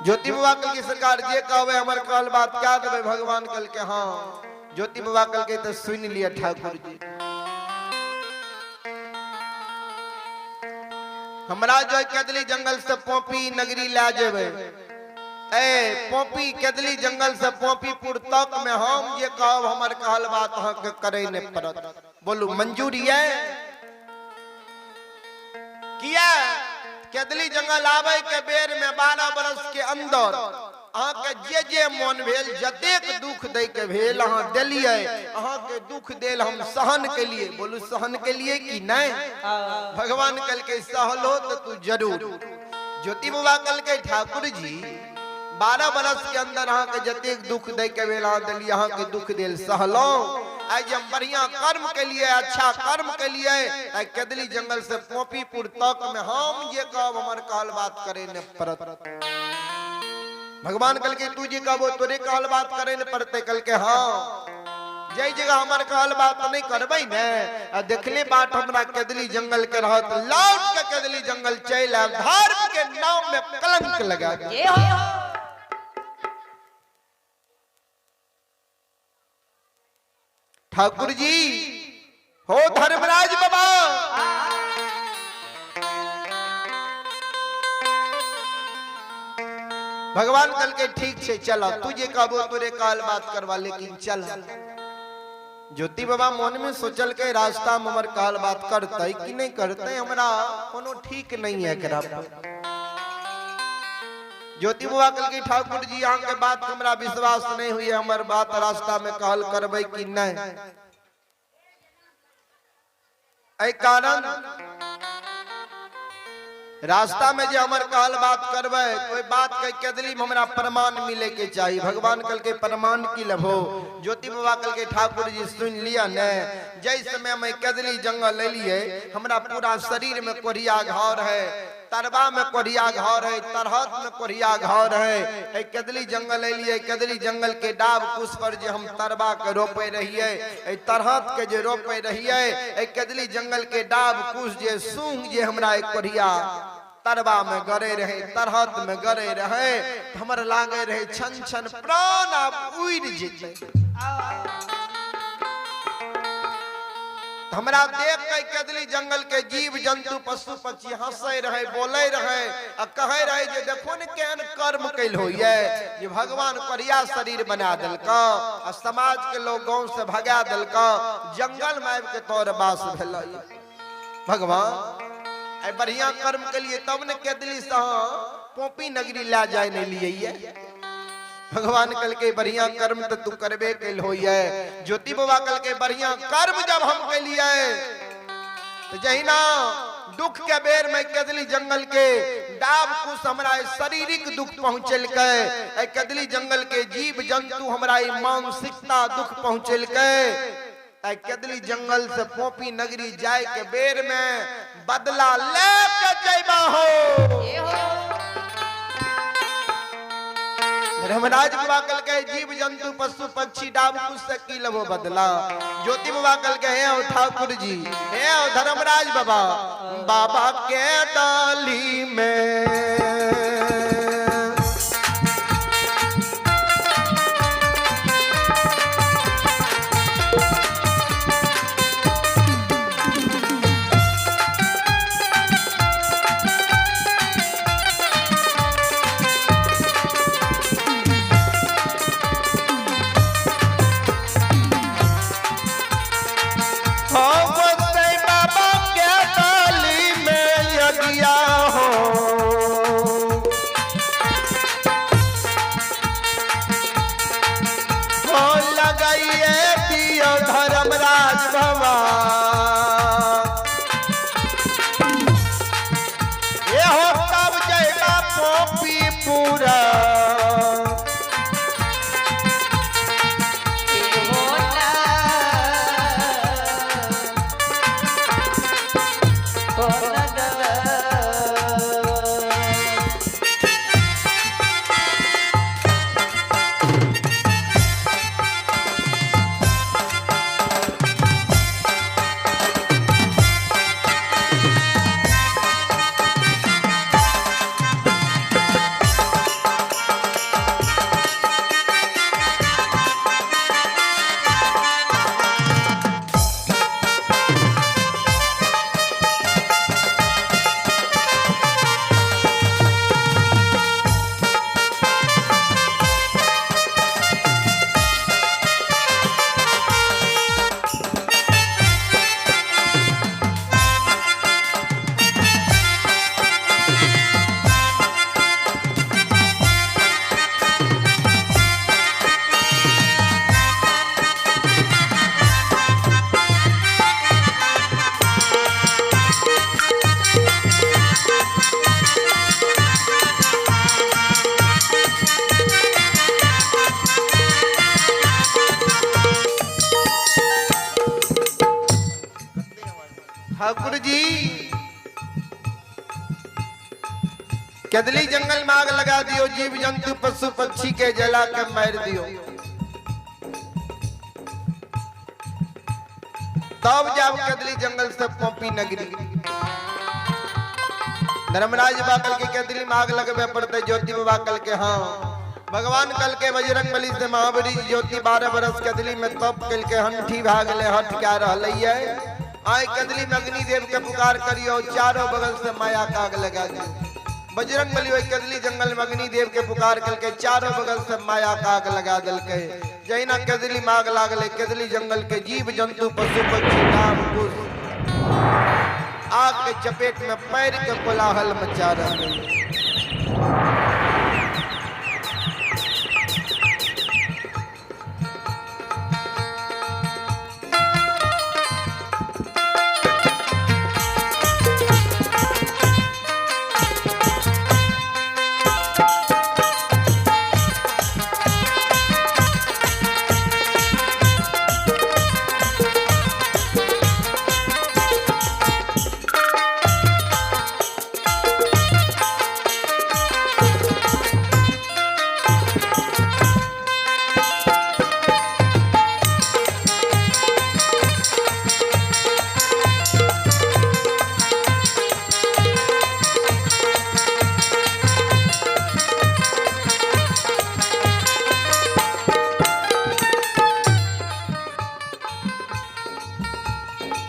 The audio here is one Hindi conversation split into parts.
ज्योति बाबा कल की सरकार जे कहवे हमर कहल बात क्या देवे भगवान कल के हाँ ज्योति बाबा कल के तो सुन लिया ठाकुर जी। हमरा जो केदली जंगल से पोपी नगरी ला जेबे ए पोपी केदली जंगल से पोपीपुर तक में हम जे कहब हमर कहल बात अहाँ के करे ने पड़त। बोलू मंजूर है किया केदली जंगल आवे के बेर में 12 बरस के अंदर अहाँ के जे मन भेल जतेक दुख दे के भेल अहाँ देलिए अहाँ के दुख देल हम सहन के लिए। बोलू सहन के लिए कि नहीं भगवान कल के सहलो तो तू जरूर। ज्योति बाबा कल के ठाकुर जी 12 बरस के अंदर अहाँ के जतेक दुख दे के भेल अहाँ देलिए अहाँ के दुख देल सहलो। आज हम बढ़िया कर्म के लिए अच्छा कर्म के लिए केदली जंगल से पोपीपुर तक में हम ये कहब हमर कहल बात करे न पड़त। भगवान कल के तू जी कहबो तोरे कहल बात करे न पड़ते कल के हाँ जय जगह हमार कहल बात नहीं करबे ने देखले बात हमरा केदली जंगल के रहत लौट के केदली जंगल चल आब धर्म के नाम में कलंक लगा दे। ठाकुर जी हो धर्मराज बाबा भगवान कल के ठीक से चला तुझे कहबो तोरे कहल बात करवा लेकिन चल। ज्योति बाबा मन में सोचल के रास्ता में हमर कहल बात करते कि नहीं करते हमरा कोनो ठीक नहीं है करा। ज्योति बाबा कल की ठाकुर जी यहाँ के बात हमरा विश्वास नहीं हुई हमर बात रास्ता में कहल करबे कि नहीं ऐ कारण रास्ता में जे हमर कहल बात करबे कोई बात के केदली में हमरा प्रमाण मिले के चाहिए। भगवान कल के प्रमाण की लभो ज्योति बाबा कल के ठाकुर जी सुन लिया ने जैसे समय मैं केदली जंगल ले लिए हमरा पूरा शरीर में कोरिया घाव है तरबा में कोरिया घाव है तरहत में कोरिया घाव है। केदली जंगल ले लिए केदली जंगल के डाब कुश पर जे हम तरबा के रोपे रहिए तरहत के जे रोपे रहिए केदली जंगल के डाब कुश जे सूंग जे हमरा कोरिया तरबा में गरे रहे तरहत में गरे रहे हमर लागे रहे छन छन प्राण आप उड़ जेते। हमरा देख के केदली जंगल के जीव जंतु पशु पक्षी हंसे रहे बोले रहे आ कहे रहे जे देखो न केहन कर्म कैल होइए ये भगवान करिया शरीर बना देलका आ समाज के लोग गांव से भगा देलका जंगल में आबि के तोर वास भेल भगवान ऐ बढ़िया कर्म के लिए तब न केदली से पोपी नगरी ला जाए नहीं लिए। भगवान कल के बढ़िया कर्म तो तू करबे कैल होइए। ज्योति बाबा कल के बढ़िया कर्म जब हम के लिए तो जहिना दुख के बेर में केदली जंगल के डाब कुछ हमरा शारीरिक दुख पहुंचल के केदली जंगल के जीव जंतु हमरा मानसिकता दुख पहुंचल के केदली जंगल से पोपी नगरी जाए के बेर में बदला ले के जइबा हो। धर्मराज बाबा कल के जीव जंतु पशु पक्षी डाब कुछ से की लबो बदला। ज्योति बाबा कल के है ठाकुर जी है धर्मराज बाबा बाबा के डाली में केदली जंगल में आग लगा दियो, जीव जंतु पशु पक्षी के जला के मार दियो। तब जब केदली जंगल से पोपी नगरी धर्मराज बाकल के केदली में आग लगबे पड़ते। ज्योति बाबा कल के हाँ भगवान कल के बजरंग बली से महाबली ज्योति 12 बरस केदली में तप कल के हंठी भागले हट क्या रहलैये। आय केदली में अग्नि देव के पुकार करियो, चारों बगल से माया का आग लगा दियो। बजरंग बली वही केदली जंगल में अग्नि देव के पुकार करके चारों बगल से माया का आग लगा दिल के। जैना केदली में आग लागले, केदली जंगल के जीव जंतु पशु पक्षी नाम कुछ आग के चपेट में पैर के कोलाहल मचा रहे।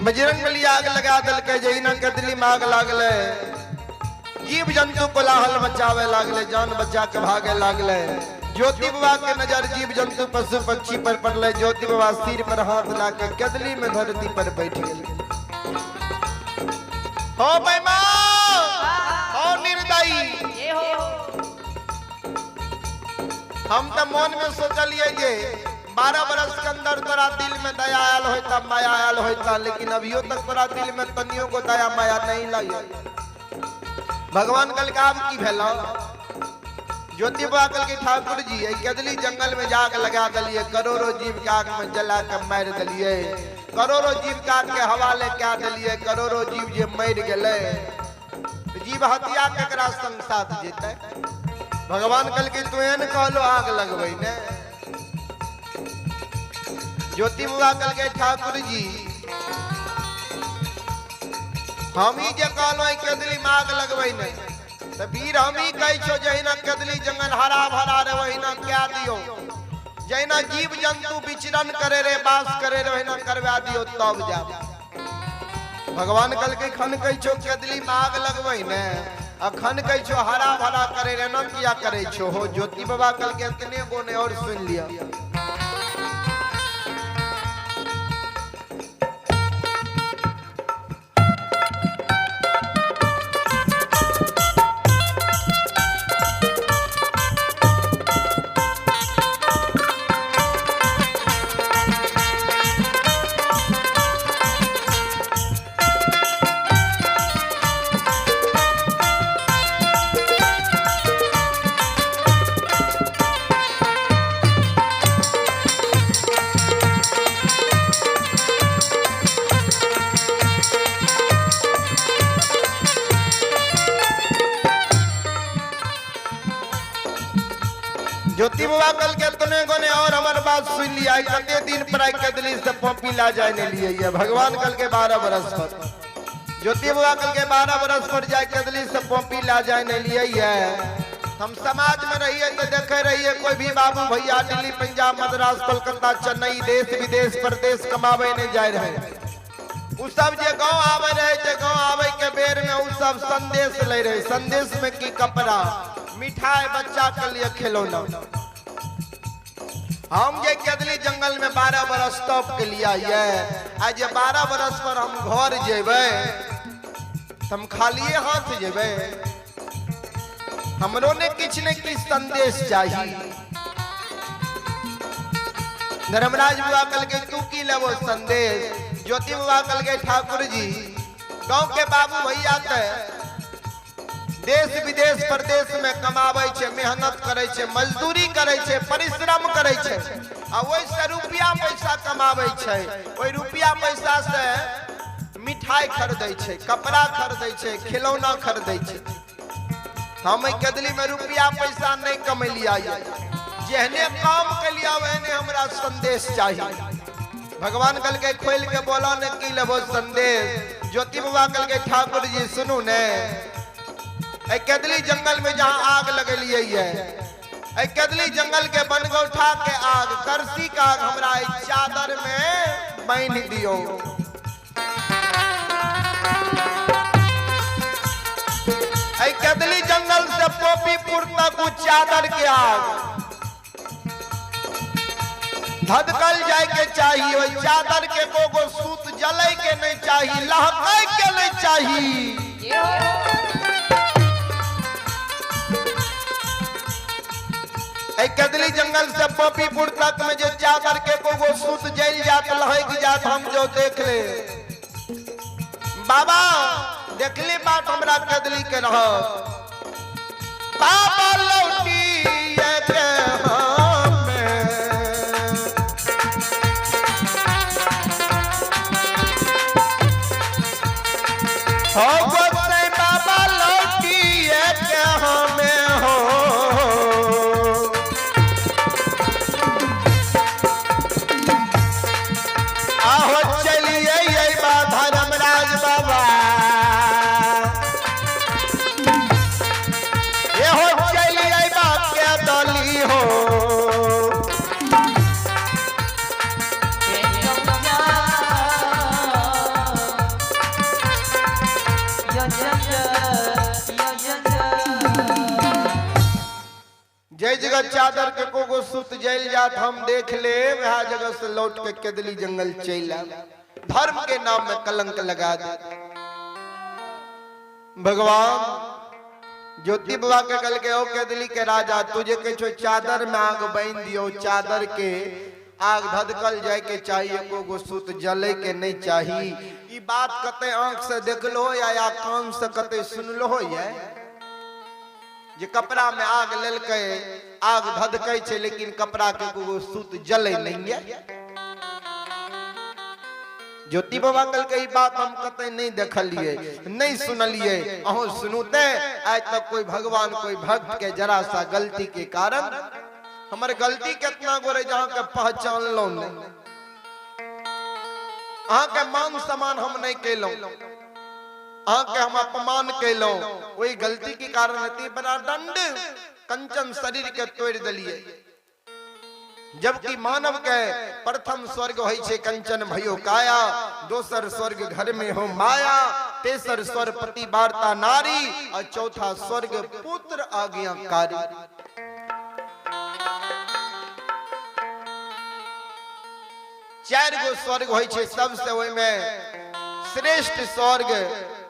बजरंग बली आग लगा दल के जैना केदली में आग लागले, जीव जंतु कोलाहल मचावे लागले, जान बचा के भागे लागले। ज्योति बाबा के नजर जीव जंतु पशु पक्षी पर पड़ले। ज्योति बाबा सिर पर हाथ लाके केदली में धरती पर बैठ गए। हो बेमा हो निर्दयी, हम तो मन में सोचलिए जे 12 बरस के अंदर तोरा दिल में दया आयल होता, माया आयल होता, लेकिन अभियो तक तोरा दिल में तनियो को दया माया नहीं लगे। भगवान कल का की भेला, ज्योति बाबा कल के ठाकुर जी केदली जंगल में जाग लगा दलिए, करोड़ों जीव के आग में जला के मार दलिए, करोड़ों जीव के आग के हवाले क्या दलिए, करोड़ों जीव जे मर गए। जीव हत्या केकरा संग साथ जेते। भगवान कल के तू एन कहलो आग लगबै ने। ज्योति बाबा कल के ठाकुर जी हम ही जे कहलो केदली में आग लगबै ने, तो वीर हम ही कह छो जहिना केदली जंगल हरा भरा रे वहिना क्या दियो, जहिना जीव जंतु विचरण करे रे वास करे रे वहिना करवा दियो तब जा। भगवान कल के खन कह छो केदली में आग लगबै ने, अखन कह छो हरा भरा करे रे न किया करे छो हो। ज्योति बाबा कल के इतने गो ने और सुन लिया। ज्योति बाबा कल के तने गोने और हमार बात सुन लिया। कते दिन पर केदली से पोपी ला जाए ने लिए भगवान कल के 12 बरस पर, ज्योति बाबा कल के 12 बरस पर जाए केदली से पोपी ला जाए ने लिए। हम समाज में रहिए तो देखे रहिए कोई भी बाबू भैया दिल्ली पंजाब मद्रास कोलकाता चेन्नई देश विदेश प्रदेश कमावे नहीं जाए रहे। उ सब जे गांव आवे रहे, जे गांव आवे के बेर में उ सब संदेश ले रहे। संदेश में की कपड़ा मिठाई बच्चा के लिए खिलौना। हम जे केदली जंगल में 12 बरस तप के लिए आइए, आज 12 बरस पर हम घर जेबे हम खालिए हाथ जेबे। हमरो ने किछ ने किछ संदेश चाहिए। धर्मराज बाबा कल के तू की लेवो संदेश। ज्योति बाबा कल के ठाकुर जी गांव के बाबू भैया ते देश विदेश प्रदेश में कमावे छे, मेहनत करे छे, मजदूरी करे छे, परिश्रम करे छे, आ ओइ से रुपया पैसा कमावे छे। ओइ रुपया पैसा से मिठाई खरीदै छे, कपड़ा खरीदै छे, खिलौना खरीदै छे। हम कदली में रुपया पैसा नहीं कमैलिया, जेहने काम के लिया वहने हमरा संदेश चाहिए। भगवान कल के खोल के बोला ने की लेबो संदेश। ज्योति बाबा कल के ठाकुर जी सुनू ने, कदली जंगल में जहाँ आग लगलिए है, कदली जंगल के बन गो उठा के आग, करसी का आग हमरा चादर में बांध दियो। कदली जंगल से पोपीपुर तक चादर के आग धधकल जाए के चाहिए। वही चादर के को सूत जले के नहीं चाहिए, लहकाए के नहीं चाहिए। कदली जंगल से पोपीपुर तक में जो चादर के को सूत जल जात लहक जात, हम जो देख ले बाबा देखली बात हमरा कदली के रह बाबा लौटी बाबा लौटी हमें हो। आहो चलिए यही बात धर्मराज बाबा, ये हो चलिए बात के दली हो। जय जगह चादर के को सुत जल जात, हम देख ले वह जगह से लौट के कदली जंगल चला, धर्म के नाम में कलंक लगा दे। भगवान ज्योति बाबा के कल के ओ कदली के राजा, तुझे के चादर में आग बांध दियो, चादर के आग धधकल जाए के चाहिए, को सुत जले के नहीं चाहिए। ये बात कते आंख से देख लो या कान से कते सुन लो है। जे कपड़ा में आग लेल के आग धधकै छे, लेकिन कपड़ा के को सूत जले नहीं है। ज्योति बाबा कल के बात हम कते नहीं देखलिए नहीं सुनलिए। अहो सुनूते आज तक कोई भगवान कोई भक्त के जरा सा गलती के कारण, हमारे गलती कितना गोरे जहाँ के पहचान लो नहीं, अहाँ के मान सम्मान हम नहीं केलो, अहाँ के हम अपमान केलो, वही गलती के कारण रहती बड़ा दंड कंचन शरीर के तोड़ दिलिए। जबकि मानव के प्रथम स्वर्ग होई छे कंचन भयो काया, दोसर स्वर्ग घर में हो माया, तेसर स्वर्ग पतिवार्ता नारी, और चौथा स्वर्ग पुत्र आज्ञाकारी। चार गो स्वर्ग होई छे, सबसे ओय में श्रेष्ठ स्वर्ग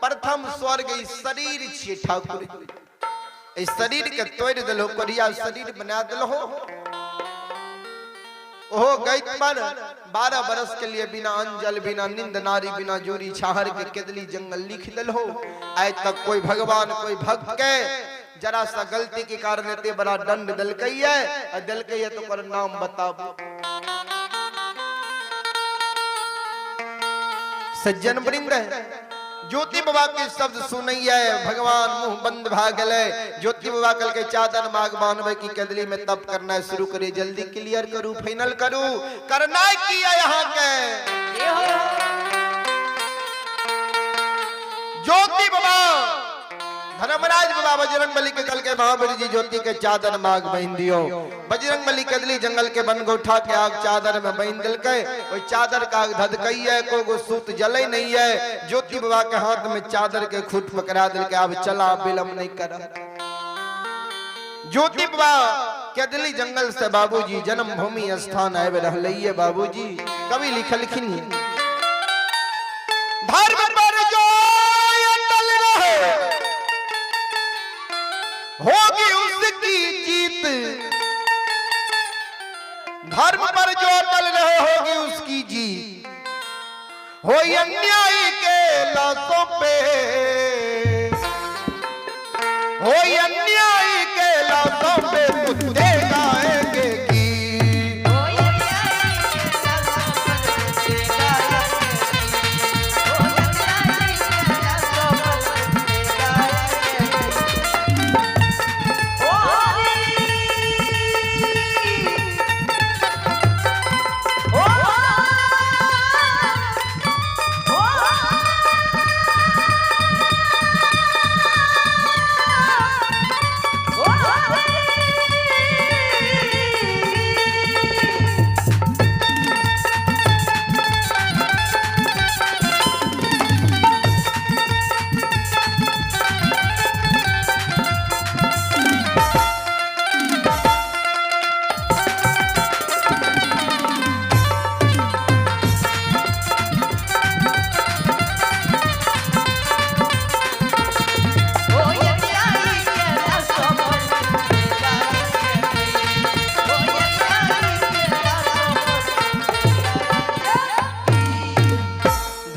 प्रथम स्वर्ग इस शरीर छे ठाकुर। इस शरीर के तोड़ दिलो, करिया शरीर बना दिलो। ओहो गैत पर 12 बरस के लिए बिना अंजल बिना निंद नारी बिना जोरी छाहर के कदली जंगल लिख दिलो। आज तक कोई भगवान कोई भक्त के जरा सा गलती के कारण इतने बड़ा दंड दिलकई है, तो कर नाम बताओ। सज्जन वृंद ज्योति बाबा के शब्द सुनैया, भगवान मुंह बंद भागले। ज्योति बाबा कल के चादर माग बांधवे की कदली में तप करना शुरू करे, जल्दी क्लियर करूं, फाइनल करूं, करना किया यहाँ के ज्योति बाबा धर्मराज बाबा बजरंग बली के कल के महाबली जी ज्योति के चादर माग बांध दियो। बजरंग बली कदली जंगल के बन उठा के आग चादर में बांध दिल के, वही चादर का आग धधकई है, को सूत जले नहीं है। ज्योति बाबा के हाथ में चादर के खूट पकड़ा दिल के, अब चला विलंब नहीं कर। ज्योति बाबा कदली जंगल से बाबूजी जन्म भूमि स्थान आए रहलिए। बाबूजी कवि लिखलखिन धर्म पर जो अटल रहे होगी उसकी जीत, धर्म पर जो अटल रहे होगी उसकी जीत। हो अन्यायी के लाशों पे, हो अन्यायी के लाशों पे कुत्ते गाएंगे की।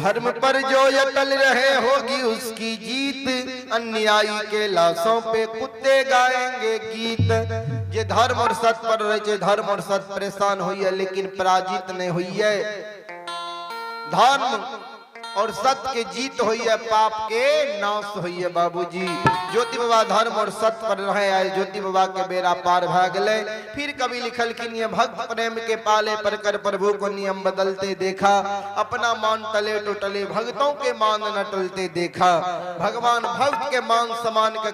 धर्म पर जो अटल रहे होगी उसकी जीत, अन्यायी के लाशों पे कुत्ते गाएंगे गीत। जे धर्म और सत्य पर रहे, धर्म और सत्य परेशान हुई है लेकिन पराजित नहीं हुई है। धर्म और सत्य के जीत हुई है, पाप के नाश हुई है। बाबूजी ज्योति बाबा धर्म और सत्य पर रहे आए, ज्योति बाबा के बेरा पार भाग गए। फिर कभी लिखल कि नियम भक्त प्रेम के पाले पर कर प्रभु को नियम बदलते देखा, अपना मान टले तो टले भक्तों के मान न टलते देखा। भगवान भक्त के मान समान के